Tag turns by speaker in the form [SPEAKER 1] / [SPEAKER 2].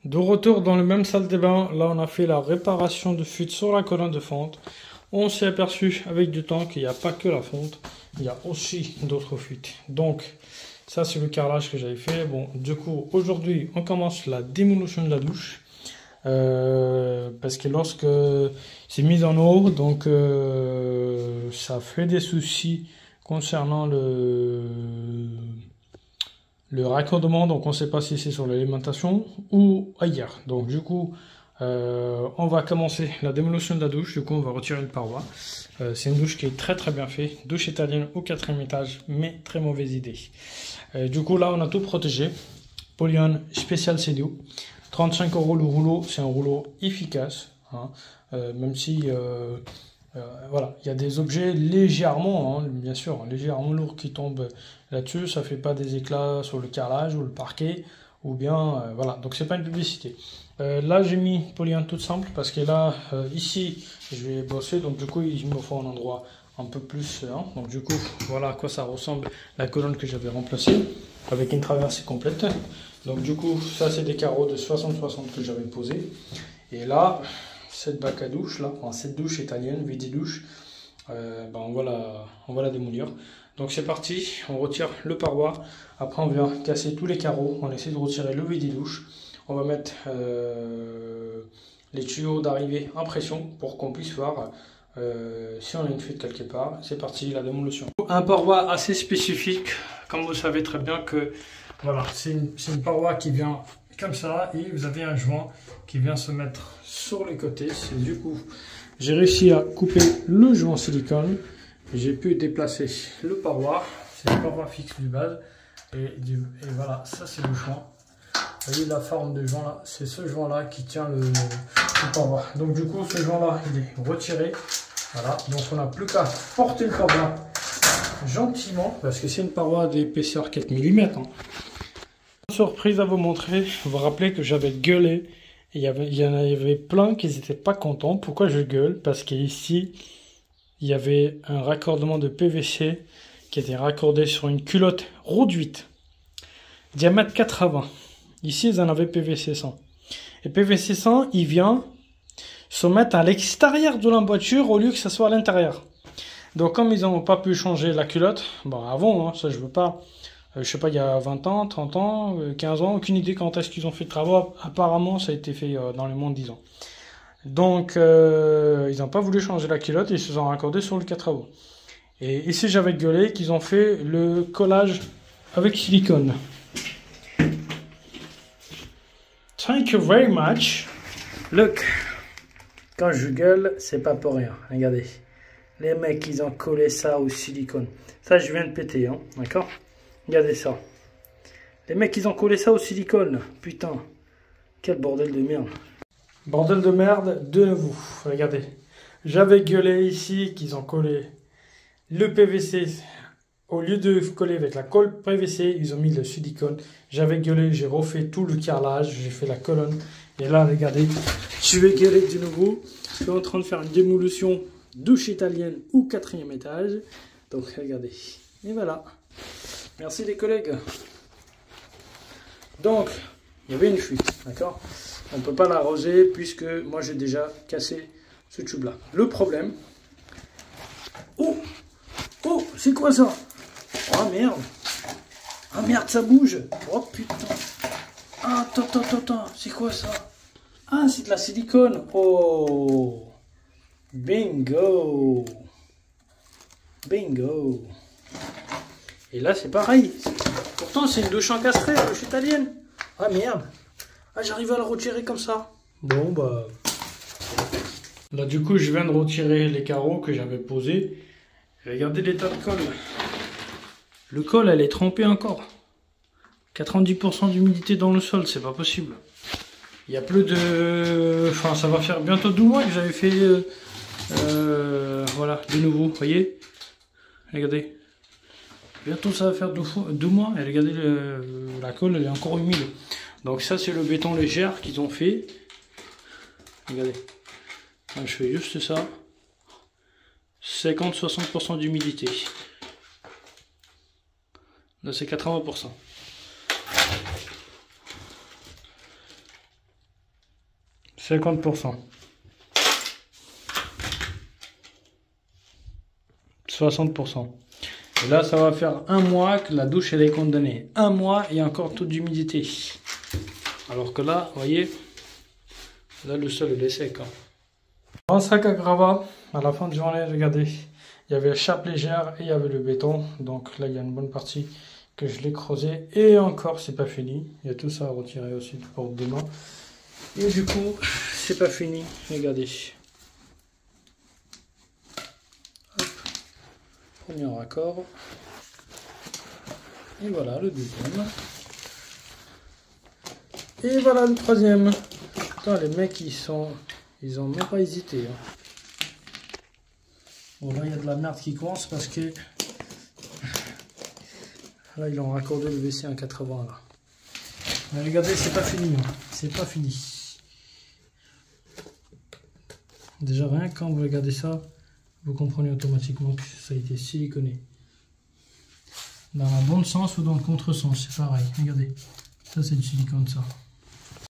[SPEAKER 1] De retour dans le même salle de bain, là on a fait la réparation de fuite sur la colonne de fonte. On s'est aperçu avec du temps qu'il n'y a pas que la fonte, il y a aussi d'autres fuites. Donc ça c'est le carrelage que j'avais fait. Bon, du coup aujourd'hui on commence la démolition de la douche. Parce que lorsque c'est mis en eau, donc ça fait des soucis concernant le raccordement, donc on ne sait pas si c'est sur l'alimentation ou ailleurs. Donc du coup, on va commencer la démolition de la douche. Du coup, on va retirer une paroi. C'est une douche qui est très très bien faite. Douche italienne au 4e étage, mais très mauvaise idée. Du coup, là, on a tout protégé. Polyone spécial CDO. 35 € le rouleau. C'est un rouleau efficace. Hein, même si... voilà, il y a des objets légèrement, hein, bien sûr, légèrement lourds qui tombent là-dessus. Ça fait pas des éclats sur le carrelage ou le parquet, ou bien voilà. Donc c'est pas une publicité. Là j'ai mis polyane toute simple parce que là ici je vais bosser, donc du coup il me faut un endroit un peu plus. Hein, donc du coup voilà à quoi ça ressemble la colonne que j'avais remplacée avec une traversée complète. Donc du coup ça c'est des carreaux de 60-60 que j'avais posés. Et là cette bac à douche là, enfin, cette douche italienne, WD douche, ben on va la démolir. Donc c'est parti, on retire le paroi, après on vient casser tous les carreaux, on essaie de retirer le WD douche, on va mettre les tuyaux d'arrivée en pression pour qu'on puisse voir si on a une fuite quelque part. C'est parti, la démolition. Un paroi assez spécifique, comme vous savez très bien que voilà, c'est une paroi qui vient comme ça et vous avez un joint qui vient se mettre sur les côtés. C'est du coup j'ai réussi à couper le joint silicone, j'ai pu déplacer le paroi, c'est le paroi fixe du base et voilà, ça c'est le joint. Vous voyez la forme du joint là, c'est ce joint là qui tient le paroi. Donc du coup ce joint là il est retiré, voilà, donc on n'a plus qu'à porter le paroi gentiment parce que c'est une paroi d'épaisseur 4 mm. Hein. Surprise à vous montrer, vous vous rappelez que j'avais gueulé, il y en avait plein qui n'étaient pas contents. Pourquoi je gueule? Parce qu'ici il y avait un raccordement de PVC qui était raccordé sur une culotte réduite, diamètre 80. Ici ils en avaient PVC 100. Et PVC 100 il vient se mettre à l'extérieur de la voiture au lieu que ça soit à l'intérieur. Donc comme ils n'ont pas pu changer la culotte, bon avant, hein, ça je veux pas... je sais pas, il y a 20 ans, 30 ans, 15 ans, aucune idée quand est-ce qu'ils ont fait de travaux. Apparemment, ça a été fait dans les moins de 10 ans. Donc, ils n'ont pas voulu changer la culotte et ils se sont raccordés sur le 4AO. Et ici, j'avais gueulé qu'ils ont fait le collage avec silicone. Thank you very much. Look, quand je gueule, c'est pas pour rien. Regardez, les mecs, ils ont collé ça au silicone. Ça, je viens de péter, hein, d'accord? Regardez ça. Les mecs, ils ont collé ça au silicone. Putain. Quel bordel de merde. Bordel de merde de nouveau. Regardez. J'avais gueulé ici qu'ils ont collé le PVC. Au lieu de coller avec la colle PVC, ils ont mis le silicone. J'avais gueulé, j'ai refait tout le carrelage. J'ai fait la colonne. Et là, regardez. Je vais gueuler de nouveau. Je suis en train de faire une démolition douche italienne ou 4e étage. Donc, regardez. Et voilà. Merci les collègues. Donc, il y avait une fuite, d'accord? On ne peut pas l'arroser puisque moi j'ai déjà cassé ce tube là. Le problème... Oh! Oh! C'est quoi ça? Oh merde! Ah merde, ça bouge! Oh putain! Ah, attends, c'est quoi ça? Ah, c'est de la silicone! Oh! Bingo! Bingo! Et là, c'est pareil. Pourtant, c'est une douche encastrée, la douche italienne. Ah, merde. Ah, j'arrive à la retirer comme ça. Bon, bah... Là, du coup, je viens de retirer les carreaux que j'avais posés. Regardez l'état de colle. Le col, elle est trempée encore. 90% d'humidité dans le sol, c'est pas possible. Il y a plus de... Enfin, ça va faire bientôt 2 mois que j'avais fait... voilà, de nouveau, vous voyez? Regardez. Bientôt ça va faire 2 mois et regardez la colle elle est encore humide. Donc ça c'est le béton léger qu'ils ont fait. Regardez. Là, je fais juste ça. 50-60% d'humidité. Là c'est 80%. 50%. 60%. Et là, ça va faire un mois que la douche elle est condamnée. Un mois et encore toute d'humidité. Alors que là, vous voyez, là le sol il est sec. Hein. Dans le sac à gravat, à la fin de journée, regardez, il y avait la chape légère et il y avait le béton. Donc là, il y a une bonne partie que je l'ai creusé. Et encore, c'est pas fini. Il y a tout ça à retirer aussi pour demain. Et du coup, c'est pas fini. Regardez. Hop. Premier raccord. Et voilà le deuxième. Et voilà le troisième. Putain, les mecs, ils ont même pas hésité. Hein. Bon, là, il y a de la merde qui coince parce que là, ils ont raccordé le WC 1,80 là. Mais regardez, c'est pas fini. Hein. C'est pas fini. Déjà, rien quand vous regardez ça, vous comprenez automatiquement que ça a été siliconé. Dans le bon sens ou dans le contresens, c'est pareil. Regardez, ça c'est du silicone ça.